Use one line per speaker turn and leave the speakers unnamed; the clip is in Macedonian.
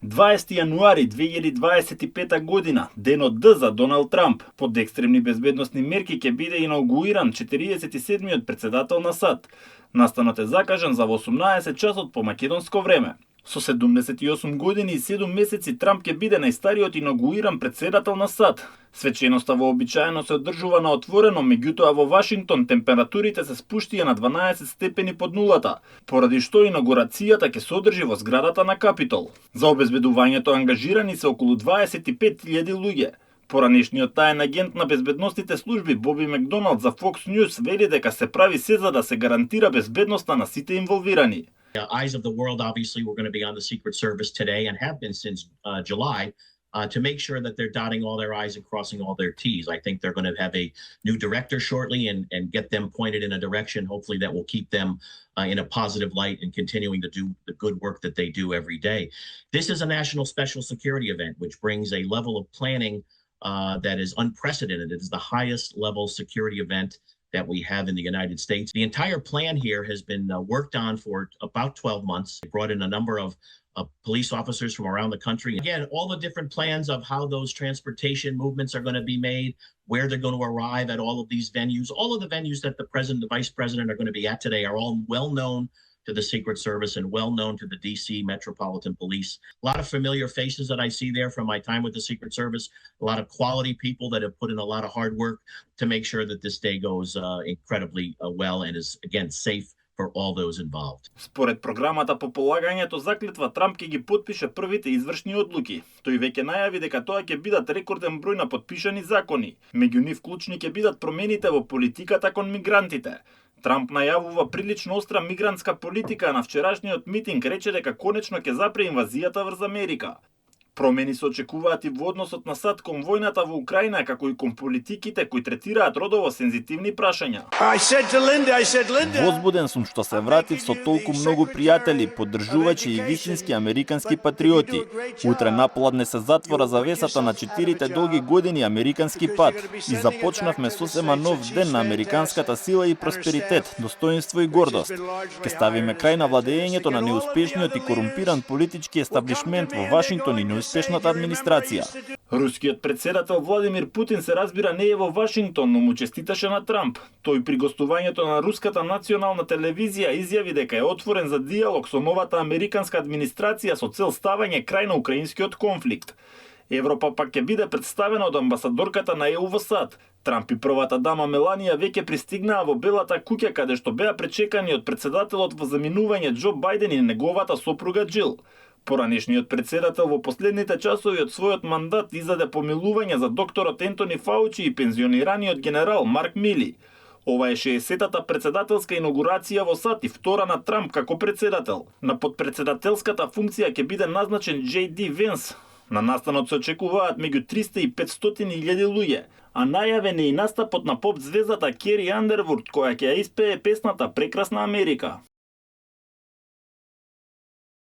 20 јануари 2025 година, денот Д за Доналд Трамп. Под екстремни безбедносни мерки ќе биде инаугуриран 47-миот председател на САД. Настанот е закажан за 18 часот по македонско време. Со 78 години и 7 месеци Трамп ќе биде најстариот инаугуриран председател на САД. Свеченоста вообичаено се одржува на отворено, меѓутоа во Вашингтон температурите се спуштија на 12 степени под нулата, поради што инаугурацијата ќе се одржи во зградата на Капитол. За обезбедувањето ангажирани се околу 25.000 луѓе. Поранешниот таен агент на безбедносните служби Боби Макдоналд за Fox News вели дека се прави се за да се гарантира безбедноста на сите инволвирани.
The eyes of the world obviously were going to be on the Secret Service today and have been since July to make sure that they're dotting all their I's and crossing all their T's. I think they're going to have a new director shortly and get them pointed in a direction, hopefully that will keep them in a positive light and continuing to do the good work that they do every day. This is a national special security event, which brings a level of planning that is unprecedented. It is the highest level security event that we have in the United States. The entire plan here has been worked on for about 12 months. It brought in a number of police officers from around the country. Again, all the different plans of how those transportation movements are going to be made, where they're going to arrive at all of these venues. All of the venues that the president, the vice president are going to be at today are all well known to the Secret Service and well known to the DC Metropolitan Police. A lot of familiar faces that I see there from my time with the Secret Service, a lot of quality people that have put in a lot of hard work to make sure that this day goes incredibly well and is, again, safe for all those involved.
Според програмата по полагањето заклетва, Трамп ќе ги потпише првите извршни одлуки. Тој веќе најави дека тоа ќе бидат рекорден број на потпишани закони. Меѓу нив клучни ќе бидат промените во политиката кон мигрантите. Трамп најавува прилично остра мигрантска политика, на вчерашниот митинг рече дека конечно ќе запре инвазијата врз Америка. Промени се очекуваат и во односот на САД кон војната во Украина, како и кон политиките кои третираат родово сензитивни прашања. Возбуден сум што се вратив со толку многу пријатели, поддржувачи и вистински американски патриоти. Утре напладне се затвора завесата на 4 долги години американски пат и започнавме сосема нов ден на американската сила и просперитет, достоинство и гордост. Ке ставиме крај на владеењето на неуспешниот и корумпиран политички естаблишмент во Вашингтон и неуспешната администрација. Рускиот председател Владимир Путин се разбира не е во Вашингтон, но му честиташе на Трамп. Тој при гостувањето на руската национална телевизија изјави дека е отворен за диалог со новата американска администрација со цел ставање крај на украинскиот конфликт. Европа пак ќе биде представена од амбасадорката на ЕУ во САД. Трамп и првата дама Меланија веќе пристигнаа во Белата куќа, каде што беа пречекани од председателот во заминување Џо Бајден и неговата сопруга Џил. Поранешниот председател во последните часови од својот мандат издаде помилување за докторот Ентони Фаучи и пензионираниот генерал Марк Мили. Ова е 60-та председателска инаугурација во САД и втора на Трамп како председател. На подпредседателската функција ќе биде назначен J.D. Венс. На настанот се очекуваат меѓу 300 и 500.000 луѓе, а најавен е и настапот на поп звездата Кери Андервуд, која ќе ја испее песната Прекрасна Америка.